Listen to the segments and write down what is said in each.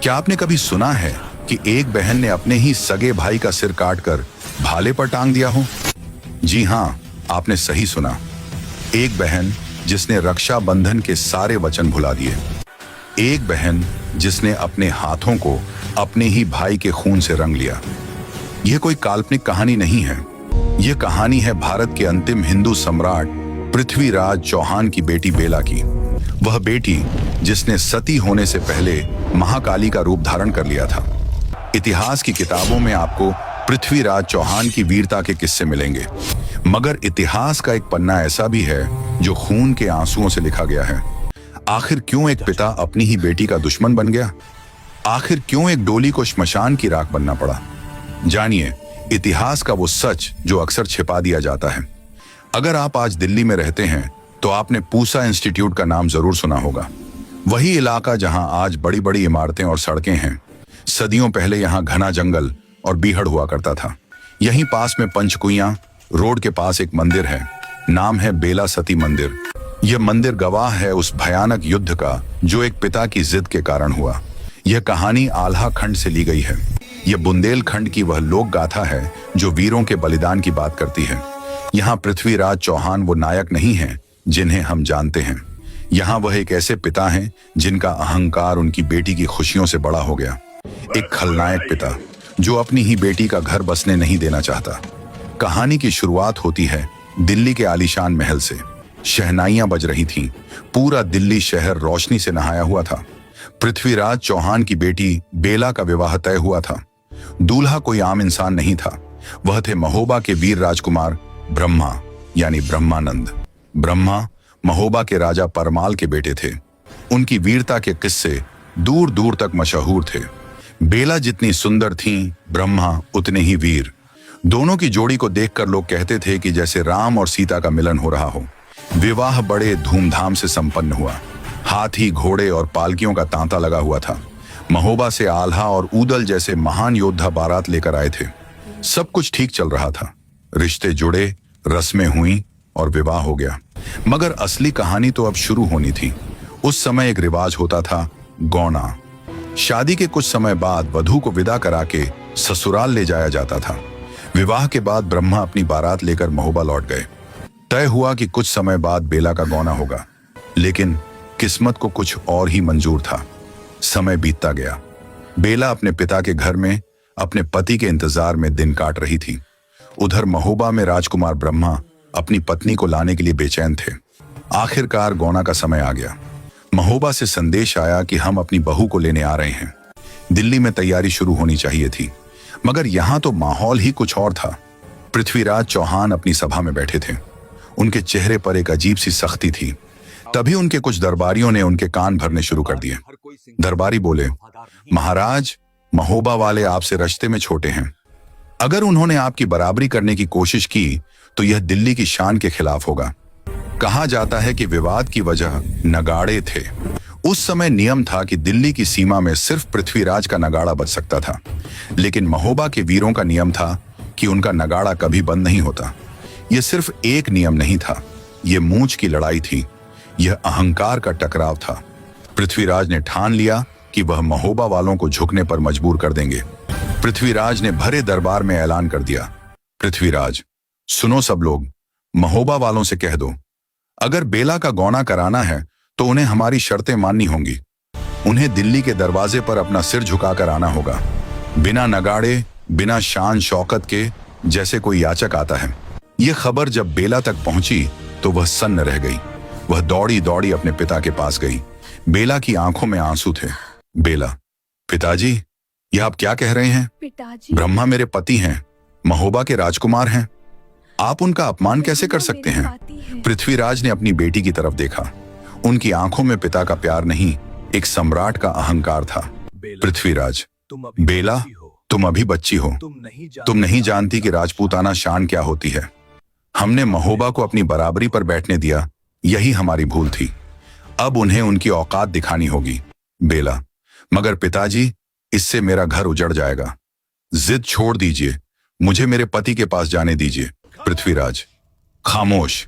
क्या आपने कभी सुना है कि एक बहन ने अपने ही सगे भाई का सिर काटकर भाले पर टांग दिया हो? जी हाँ, आपने सही सुना। एक बहन जिसने रक्षा बंधन के सारे वचन भुला दिए। एक बहन जिसने अपने हाथों को अपने ही भाई के खून से रंग लिया। यह कोई काल्पनिक कहानी नहीं है। यह कहानी है भारत के अंतिम हिंदू सम्राट पृथ्वीराज चौहान की बेटी बेला की। वह बेटी जिसने सती होने से पहले महाकाली का रूप धारण कर लिया था। इतिहास की किताबों में आपको पृथ्वीराज चौहान की वीरता के किस्से मिलेंगे, मगर इतिहास का एक पन्ना ऐसा भी है जो खून के आंसुओं से लिखा गया है। आखिर क्यों एक पिता अपनी ही बेटी का दुश्मन बन गया? आखिर क्यों एक डोली को श्मशान की राख बनना पड़ा? जानिए इतिहास का वो सच जो अक्सर छिपा दिया जाता है। अगर आप आज दिल्ली में रहते हैं तो आपने पूसा इंस्टीट्यूट का नाम जरूर सुना होगा। वही इलाका जहां आज बड़ी बड़ी इमारतें और सड़कें हैं। सदियों पहले यहां घना जंगल और बीहड़ हुआ करता था। यहीं पास में पंचकुइयां रोड के पास एक मंदिर है, नाम है बेला सती मंदिर। यह मंदिर गवाह है उस भयानक युद्ध का जो एक पिता की जिद के कारण हुआ। यह कहानी आल्हा खंड से ली गई है। यह बुंदेलखंड की वह लोक गाथा है जो वीरों के बलिदान की बात करती है। यहाँ पृथ्वीराज चौहान वो नायक नहीं है जिन्हें हम जानते हैं। यहाँ वह एक ऐसे पिता हैं जिनका अहंकार उनकी बेटी की खुशियों से बड़ा हो गया। एक खलनायक पिता जो अपनी ही बेटी का घर बसने नहीं देना चाहता। कहानी की शुरुआत होती है दिल्ली के आलीशान महल से। शहनाइयां बज रही थीं। पूरा दिल्ली शहर रोशनी से नहाया हुआ था। पृथ्वीराज चौहान की बेटी बेला का विवाह तय हुआ था। दूल्हा कोई आम इंसान नहीं था। वह थे महोबा के वीर राजकुमार ब्रह्मा यानी ब्रह्मानंद। ब्रह्मा महोबा के राजा परमाल के बेटे थे। उनकी वीरता के किस्से दूर दूर तक मशहूर थे। बेला जितनी सुंदर थीं, ब्रह्मा उतने ही वीर। दोनों की जोड़ी को देखकर लोग कहते थे कि जैसे राम और सीता का मिलन हो रहा हो। विवाह बड़े धूमधाम से संपन्न हुआ। हाथी, घोड़े और पालकियों का तांता लगा हुआ था। महोबा से आल्हा और ऊदल जैसे महान योद्धा बारात लेकर आए थे। सब कुछ ठीक चल रहा था। रिश्ते जुड़े, रस्में हुई और विवाह हो गया। मगर असली कहानी तो अब शुरू होनी थी। उस समय एक रिवाज होता था, गौना। शादी के कुछ समय बाद वधू को विदा करा के ससुराल ले जाया जाता था। विवाह के बाद ब्रह्मा अपनी बारात लेकर महोबा लौट गए। तय हुआ कि कुछ समय बाद बेला का गौना होगा, लेकिन किस्मत को कुछ और ही मंजूर था। समय बीतता गया। बेला अपने पिता के घर में अपने पति के इंतजार में दिन काट रही थी। उधर महोबा में राजकुमार ब्रह्मा अपनी पत्नी को लाने के लिए बेचैन थे। आखिरकार गौना का समय आ गया। महोबा से संदेश आया कि हम अपनी बहू को लेने आ रहे हैं। दिल्ली में तैयारी शुरू होनी चाहिए थी, मगर यहां तो माहौल ही कुछ और था। पृथ्वीराज चौहान अपनी सभा में बैठे थे। उनके चेहरे पर एक अजीब सी सख्ती थी। तभी उनके कुछ दरबारियों ने उनके कान भरने शुरू कर दिए। दरबारी बोले, महाराज, महोबा वाले आपसे रिश्ते में छोटे हैं। अगर उन्होंने आपकी बराबरी करने की कोशिश की तो यह दिल्ली की शान के खिलाफ होगा। कहा जाता है कि विवाद की वजह नगाड़े थे। उस समय नियम था कि दिल्ली की सीमा में सिर्फ पृथ्वीराज का नगाड़ा बज सकता था, लेकिन महोबा के वीरों का नियम था कि उनका नगाड़ा कभी बंद नहीं होता। यह सिर्फ एक नियम नहीं था, यह मूंछ की लड़ाई थी। यह अहंकार का टकराव था। पृथ्वीराज ने ठान लिया कि वह महोबा वालों को झुकने पर मजबूर कर देंगे। पृथ्वीराज ने भरे दरबार में ऐलान कर दिया, पृथ्वीराज, सुनो सब लोग, महोबा वालों से कह दो, अगर बेला का गौना कराना है तो उन्हें हमारी शर्तें माननी होंगी। उन्हें दिल्ली के दरवाजे पर अपना सिर झुकाकर आना होगा, बिना नगाड़े, बिना शान शौकत के, जैसे कोई याचक आता है। यह खबर जब बेला तक पहुंची तो वह सन्न रह गई। वह दौड़ी दौड़ी अपने पिता के पास गई। बेला की आंखों में आंसू थे। बेला, पिताजी, यह आप क्या कह रहे हैं? पिताजी, ब्रह्मा मेरे पति हैं, महोबा के राजकुमार हैं। आप उनका अपमान कैसे कर सकते हैं? पृथ्वीराज ने अपनी बेटी की तरफ देखा। उनकी आंखों में पिता का प्यार नहीं, एक सम्राट का अहंकार था। पृथ्वीराज, बेला, तुम अभी बच्ची हो। तुम नहीं जानती कि राजपूताना शान क्या होती है। हमने महोबा को अपनी बराबरी पर बैठने दिया, यही हमारी भूल थी। अब उन्हें उनकी औकात दिखानी होगी। बेला, मगर पिताजी, इससे मेरा घर उजड़ जाएगा। जिद छोड़ दीजिए, मुझे मेरे पति के पास जाने दीजिए। पृथ्वीराज, खामोश।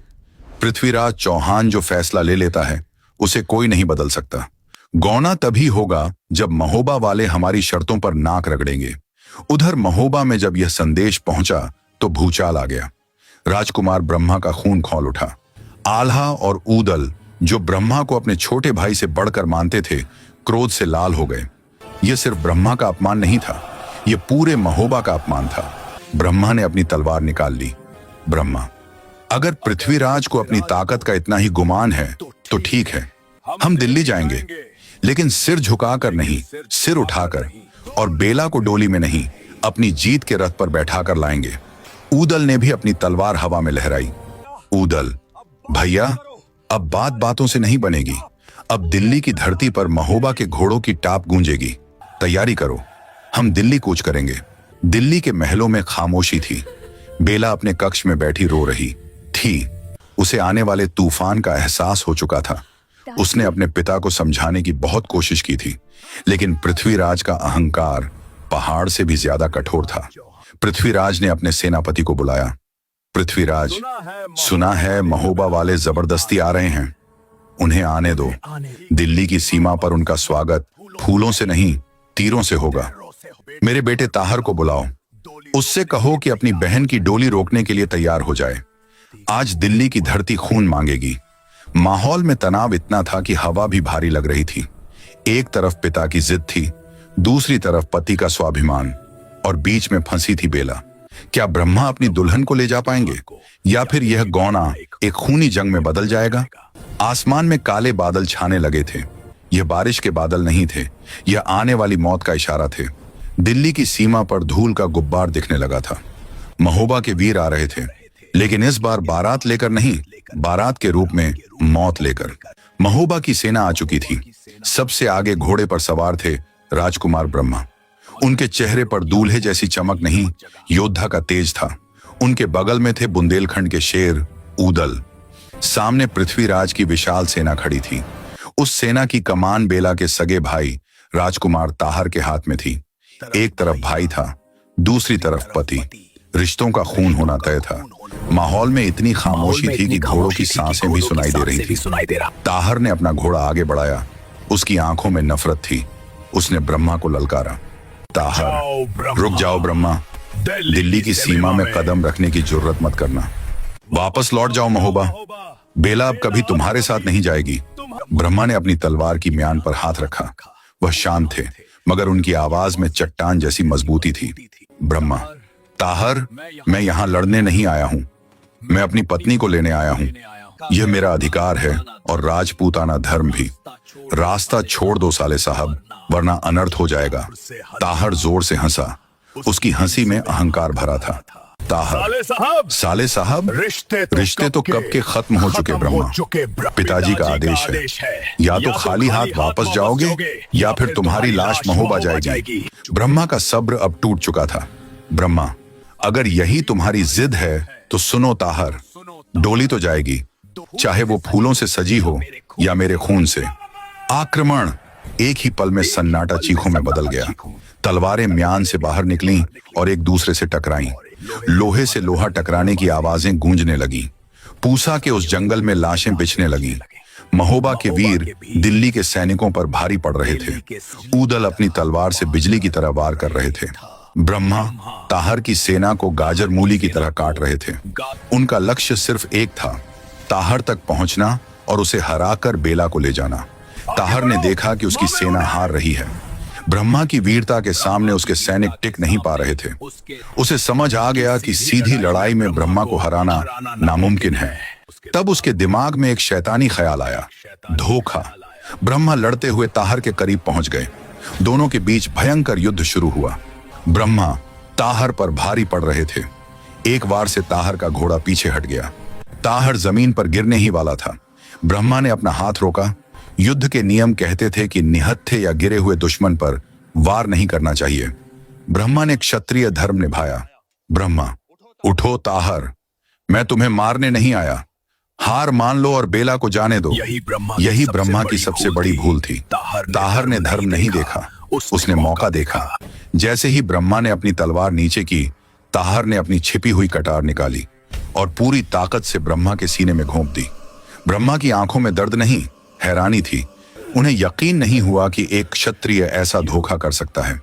पृथ्वीराज चौहान जो फैसला ले लेता है उसे कोई नहीं बदल सकता। गौना तभी होगा जब महोबा वाले हमारी शर्तों पर नाक रगड़ेंगे। उधर महोबा में जब यह संदेश पहुंचा तो भूचाल आ गया। राजकुमार ब्रह्मा का खून खौल उठा। आल्हा और ऊदल, जो ब्रह्मा को अपने छोटे भाई से बढ़कर मानते थे, क्रोध से लाल हो गए। यह सिर्फ ब्रह्मा का अपमान नहीं था, यह पूरे महोबा का अपमान था। ब्रह्मा ने अपनी तलवार निकाल ली। ब्रह्मा, अगर पृथ्वीराज को अपनी ताकत का इतना ही गुमान है तो ठीक है, हम दिल्ली जाएंगे, लेकिन सिर झुकाकर नहीं, सिर उठाकर, और बेला को डोली में नहीं, अपनी जीत के रथ पर बैठाकर लाएंगे। ऊदल ने भी अपनी तलवार हवा में लहराई। ऊदल, भैया, अब बात बातों से नहीं बनेगी। अब दिल्ली की धरती पर महोबा के घोड़ों की टाप गूंजेगी। तैयारी करो, हम दिल्ली कूच करेंगे। दिल्ली के महलों में खामोशी थी। बेला अपने कक्ष में बैठी रो रही थी। उसे आने वाले तूफान का एहसास हो चुका था। उसने अपने पिता को समझाने की बहुत कोशिश की थी, लेकिन पृथ्वीराज का अहंकार पहाड़ से भी ज्यादा कठोर था। पृथ्वीराज ने अपने सेनापति को बुलाया। पृथ्वीराज, सुना है महोबा वाले जबरदस्ती आ रहे हैं, उन्हें आने दो। दिल्ली की सीमा पर उनका स्वागत फूलों से नहीं, तीरों से होगा। मेरे बेटे ताहर को बुलाओ, उससे कहो कि अपनी बहन की डोली रोकने के लिए तैयार हो जाए। आज दिल्ली की धरती खून मांगेगी। माहौल में तनाव इतना था कि हवा भी भारी लग रही थी। एक तरफ पिता की जिद थी, दूसरी तरफ पति का स्वाभिमान, और बीच में फंसी थी बेला। क्या ब्रह्मा अपनी दुल्हन को ले जा पाएंगे, या फिर यह गौना एक खूनी जंग में बदल जाएगा? आसमान में काले बादल छाने लगे थे। यह बारिश के बादल नहीं थे, यह आने वाली मौत का इशारा थे। दिल्ली की सीमा पर धूल का गुब्बार दिखने लगा था। महोबा के वीर आ रहे थे, लेकिन इस बार बारात लेकर नहीं, बारात के रूप में मौत लेकर। महोबा की सेना आ चुकी थी। सबसे आगे घोड़े पर सवार थे राजकुमार ब्रह्मा। उनके चेहरे पर दूल्हे जैसी चमक नहीं, योद्धा का तेज था। उनके बगल में थे बुंदेलखंड के शेर ऊदल। सामने पृथ्वीराज की विशाल सेना खड़ी थी। उस सेना की कमान बेला के सगे भाई राजकुमार ताहर के हाथ में थी। एक तरफ भाई था, दूसरी तरफ पति। रिश्तों का खून होना तय था। माहौल में इतनी खामोशी थी कि घोड़ों की सांसें भी सुनाई दे रही थी। ताहर ने अपना घोड़ा आगे बढ़ाया। उसकी आंखों में नफरत थी। उसने ब्रह्मा को ललकारा, ताहर, रुक जाओ ब्रह्मा, दिल्ली की सीमा में कदम रखने की जुर्रत मत करना। वापस लौट जाओ महोबा, बेला अब कभी तुम्हारे साथ नहीं जाएगी। ब्रह्मा ने अपनी तलवार की म्यान पर हाथ रखा। वह शांत थे, मगर उनकी आवाज में चट्टान जैसी मजबूती थी। ब्रह्मा, ताहर, मैं यहां लड़ने नहीं आया हूं, मैं अपनी पत्नी को लेने आया हूं। यह मेरा अधिकार है और राजपूताना धर्म भी। रास्ता छोड़ दो साले साहब, वरना अनर्थ हो जाएगा। ताहर जोर से हंसा। उसकी हंसी में अहंकार भरा था। ताहर, साले साहब, रिश्ते तो कब के खत्म हो चुके ब्रह्मा। पिताजी का आदेश है, या तो खाली हाथ वापस जाओगे या फिर तुम्हारी लाश महोबा जाएगी। ब्रह्मा का सब्र अब टूट चुका था। ब्रह्मा, अगर यही तुम्हारी जिद है तो सुनो ताहर, डोली तो जाएगी, चाहे वो फूलों से सजी हो या मेरे खून से। आक्रमण! एक ही पल में सन्नाटा चीखों में बदल गया। तलवारें म्यान से बाहर निकलीं और एक दूसरे से टकराईं। लोहे से लोहा टकराने की आवाजें गूंजने लगीं। पूसा के उस जंगल में लाशें बिछने लगीं। महोबा के वीर दिल्ली के सैनिकों पर भारी पड़ रहे थे। ऊदल अपनी तलवार से बिजली की तरह वार कर रहे थे। ब्रह्मा ताहर की सेना को गाजर मूली की तरह काट रहे थे। उनका लक्ष्य सिर्फ एक था, ताहर तक पहुंचना और उसे हराकर बेला को ले जाना। ताहर ने देखा कि उसकी सेना हार रही है। ब्रह्मा की वीरता के सामने उसके सैनिक टिक नहीं पा रहे थे। उसे समझ आ गया कि सीधी लड़ाई में ब्रह्मा को हराना नामुमकिन है। तब उसके दिमाग में एक शैतानी ख्याल आया, धोखा। ब्रह्मा लड़ते हुए ताहर के करीब पहुंच गए। दोनों के बीच भयंकर युद्ध शुरू हुआ। ब्रह्मा ताहर पर भारी पड़ रहे थे। एक बार से ताहर का घोड़ा पीछे हट गया। ताहर जमीन पर गिरने ही वाला था। ब्रह्मा ने अपना हाथ रोका। युद्ध के नियम कहते थे कि निहत्थे या गिरे हुए दुश्मन पर वार नहीं करना चाहिए। ब्रह्मा ने क्षत्रिय धर्म निभाया। ब्रह्मा, उठो ताहर, मैं तुम्हें मारने नहीं आया। हार मान लो और बेला को जाने दो। यही ब्रह्मा की सबसे बड़ी भूल थी। ताहर ने धर्म नहीं देखा, उसने मौका देखा। जैसे ही ब्रह्मा ने अपनी तलवार नीचे की, ताहर ने अपनी छिपी हुई कटार निकाली और पूरी ताकत से ब्रह्मा के सीने में घोंप दी। ब्रह्मा की आंखों में दर्द नहीं, हैरानी थी। उन्हें यकीन नहीं हुआ कि एक क्षत्रिय ऐसा धोखा कर सकता है,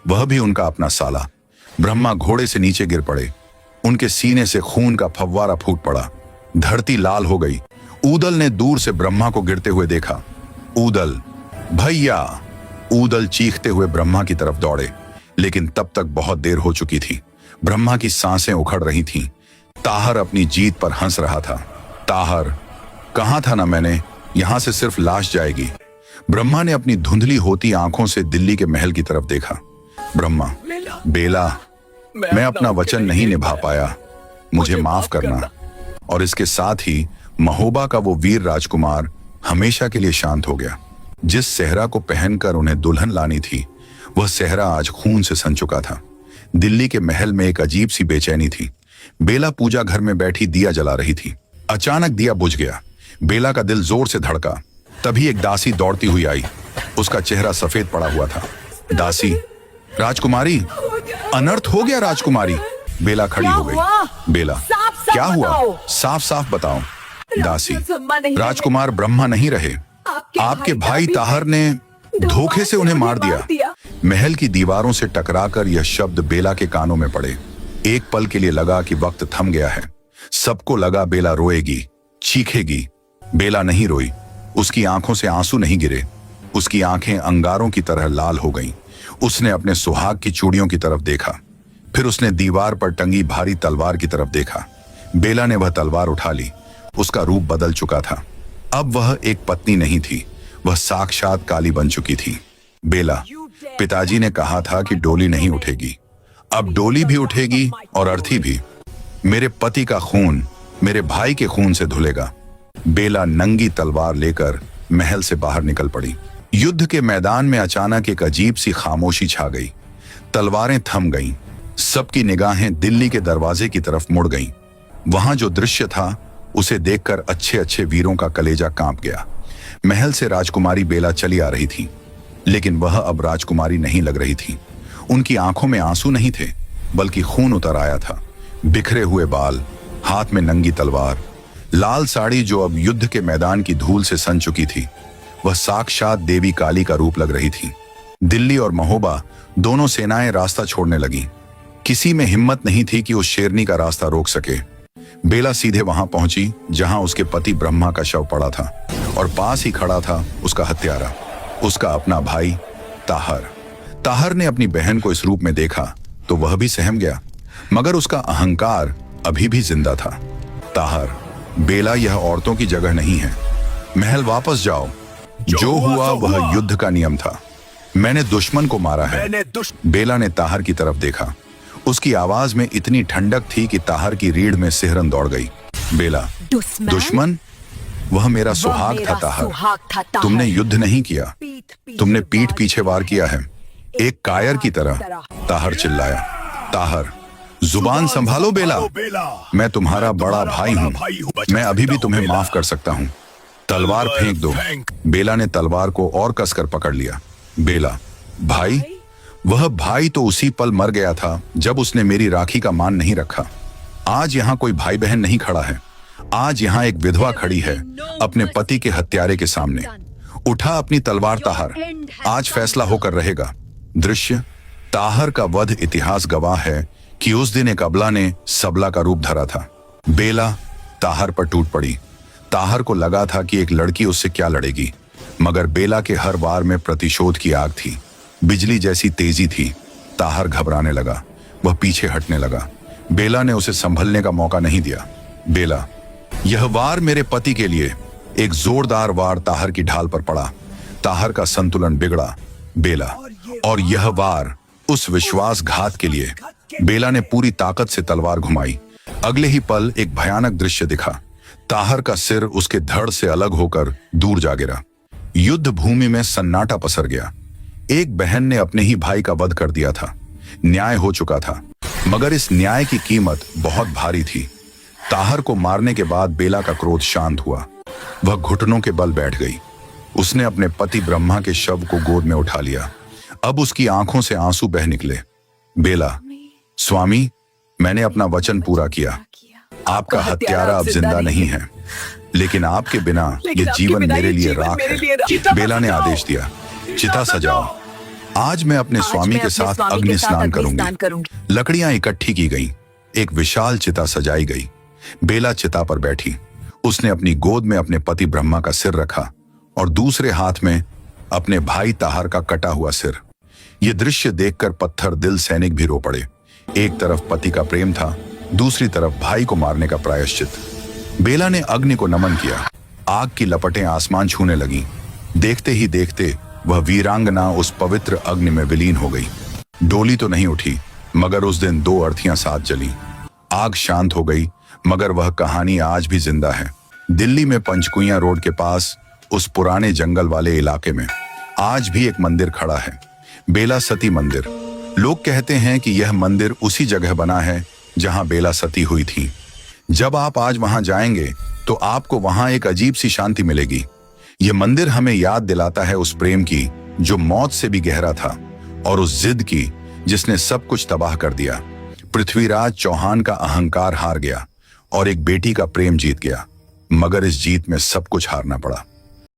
वह भी उनका अपना साला। ब्रह्मा घोड़े से नीचे गिर पड़े। उनके सीने से खून का फव्वारा फूट पड़ा। धरती लाल हो गई। ऊदल ने दूर से ब्रह्मा को गिरते हुए देखा। ऊदल, भैया! ऊदल चीखते हुए ब्रह्मा की तरफ दौड़े, लेकिन तब तक बहुत देर हो चुकी थी। ब्रह्मा की सांसें उखड़ रही थीं। ताहर अपनी जीत पर हंस रहा था। ताहर, कहा था ना मैंने, यहां से सिर्फ लाश जाएगी। ब्रह्मा ने अपनी धुंधली होती आंखों से दिल्ली के महल की तरफ देखा। ब्रह्मा, बेला, मैं अपना वचन नहीं निभा पाया, मुझे माफ करना। और इसके साथ ही महोबा का वो वीर राजकुमार हमेशा के लिए शांत हो गया। जिस सेहरा को पहनकर उन्हें दुल्हन लानी थी, वह सेहरा आज खून से सन चुका था। दिल्ली के महल में एक अजीब सी बेचैनी थी। बेला पूजा घर में बैठी दिया जला रही थी। अचानक दिया बुझ गया। बेला का दिल जोर से धड़का। तभी एक दासी दौड़ती हुई आई। उसका चेहरा सफेद पड़ा हुआ था। दासी, राजकुमारी, अनर्थ हो गया राजकुमारी। बेला खड़ी हो गई। बेला, क्या हुआ? साफ साफ बताओ। दासी, राजकुमार ब्रह्मा नहीं रहे, आपके भाई ताहर ने धोखे से उन्हें मार दिया। महल की दीवारों से टकराकर यह शब्द बेला के कानों में पड़े। एक पल के लिए लगा कि वक्त थम गया है। सबको लगा बेला रोएगी, चीखेगी। बेला नहीं रोई। उसकी आंखों से आंसू नहीं गिरे। उसकी आंखें अंगारों की तरह लाल हो गईं। उसने अपने सुहाग की चूड़ियों की तरफ देखा। फिर उसने दीवार पर टंगी भारी तलवार की तरफ देखा। बेला ने वह तलवार उठा ली। उसका रूप बदल चुका था। अब वह एक पत्नी नहीं थी, वह साक्षात काली बन चुकी थी। बेला, पिताजी ने कहा था कि डोली नहीं उठेगी। अब डोली भी उठेगी और अर्थी भी। मेरे पति का खून मेरे भाई के खून से धुलेगा। बेला नंगी तलवार लेकर महल से बाहर निकल पड़ी। युद्ध के मैदान में अचानक एक अजीब सी खामोशी छा गई। तलवारें थम गईं। सबकी निगाहें दिल्ली के दरवाजे की तरफ मुड़ गईं। वहां जो दृश्य था, उसे देखकर अच्छे अच्छे वीरों का कलेजा कांप गया। महल से राजकुमारी बेला चली आ रही थी, लेकिन वह अब राजकुमारी नहीं लग रही थी। उनकी आंखों में आंसू नहीं थे, बल्कि खून उतर आया था। बिखरे हुए बाल, हाथ में नंगी तलवार, लाल साड़ी जो अब युद्ध के मैदान की धूल से सन चुकी थी, वह साक्षात देवी काली का रूप लग रही थी। दिल्ली और महोबा दोनों सेनाएं रास्ता छोड़ने लगी। किसी में हिम्मत नहीं थी कि उस शेरनी का रास्ता रोक सके। बेला सीधे वहां पहुंची जहां उसके पति ब्रह्मा का शव पड़ा था, और पास ही खड़ा था उसका हत्यारा, उसका अपना भाई ताहर। ताहर ने अपनी बहन को इस रूप में देखा तो वह भी सहम गया, मगर उसका अहंकार अभी भी जिंदा था। ताहर, बेला, यह औरतों की जगह नहीं है। महल वापस जाओ। जो हुआ वह युद्ध का नियम था। मैंने दुश्मन को मारा है। बेला ने ताहर की तरफ देखा। उसकी आवाज में इतनी ठंडक थी कि ताहर की रीढ़ में सिहरन दौड़ गई। बेला, दुश्मन? वह मेरा सुहाग था ताहर। तुमने युद्ध नहीं किया, तुमने पीठ पीछे वार किया है, एक कायर की तरह। ताहर चिल्लाया। ताहर, जुबान संभालो बेला, मैं तुम्हारा बड़ा भाई हूँ। मैं अभी भी तुम्हें माफ कर सकता हूँ। तलवार फेंक दो। बेला ने तलवार को और कसकर पकड़ लिया। बेला, भाई? वह भाई तो उसी पल मर गया था जब उसने मेरी राखी का मान नहीं रखा। आज यहाँ कोई भाई बहन नहीं खड़ा है। आज यहाँ एक विधवा खड़ी है अपने पति के हत्यारे के सामने। उठा अपनी तलवार ताहर, आज फैसला होकर रहेगा। दृश्य, ताहर का वध इतिहास गवाह है कि उस दिन एक अबला ने सबला का रूप धरा था। बेला ताहर पर टूट पड़ी। ताहर को लगा था कि एक लड़की उससे क्या लड़ेगी, मगर बेला के हर वार में प्रतिशोध की आग थी। बिजली जैसी तेजी थी। ताहर घबराने लगा। वह पीछे हटने लगा। बेला ने उसे संभलने का मौका नहीं दिया। बेला, यह वार मेरे पति के लिए। एक जोरदार वार ताहर की ढाल पर पड़ा। ताहर का संतुलन बिगड़ा। बेला, और यह वार उस विश्वासघात के लिए। बेला ने पूरी ताकत से तलवार घुमाई। अगले ही पल एक भयानक दृश्य दिखा। ताहर का सिर उसके धड़ से अलग होकर दूर जा गिरा। युद्ध भूमि में सन्नाटा पसर गया। एक बहन ने अपने ही भाई का वध कर दिया था। न्याय हो चुका था, मगर इस न्याय की कीमत बहुत भारी थी। ताहर को मारने के बाद बेला का क्रोध शांत हुआ। वह घुटनों के बल बैठ गई। उसने अपने पति ब्रह्मा के शव को गोद में उठा लिया। अब उसकी आंखों से आंसू बह निकले। बेला, स्वामी, मैंने अपना वचन पूरा किया। आपका हत्यारा अब जिंदा नहीं है, लेकिन आपके बिना ये जीवन मेरे लिए राख है। बेला ने आदेश दिया, चिता सजाओ। आज मैं अपने स्वामी के साथ अग्नि स्नान करूंगी। लकड़ियां इकट्ठी की गईं, एक विशाल चिता सजाई गई। बेला चिता पर बैठी। उसने अपनी गोद में अपने पति ब्रह्मा का सिर रखा और दूसरे हाथ में अपने भाई ताहर का कटा हुआ सिर। यह दृश्य देखकर पत्थर दिल सैनिक भी रो पड़े। एक तरफ पति का प्रेम था, दूसरी तरफ भाई को मारने का प्रायश्चित। बेला ने अग्नि को नमन किया। आग की लपटें आसमान छूने लगीं। देखते ही देखते वह वीरांगना उस पवित्र अग्नि में विलीन हो गई। डोली तो नहीं उठी, मगर उस दिन 2 अर्थियां साथ जली। आग शांत हो गई, मगर वह कहानी आज भी जिंदा है। दिल्ली में पंचकुइया रोड के पास उस पुराने जंगल वाले इलाके में आज भी एक मंदिर खड़ा है, बेला सती मंदिर। लोग कहते हैं कि यह मंदिर उसी जगह बना है जहां बेला सती हुई थी। जब आप आज वहां जाएंगे तो आपको वहां एक अजीब सी शांति मिलेगी। यह मंदिर हमें याद दिलाता है उस प्रेम की जो मौत से भी गहरा था, और उस जिद की जिसने सब कुछ तबाह कर दिया। पृथ्वीराज चौहान का अहंकार हार गया और एक बेटी का प्रेम जीत गया, मगर इस जीत में सब कुछ हारना पड़ा।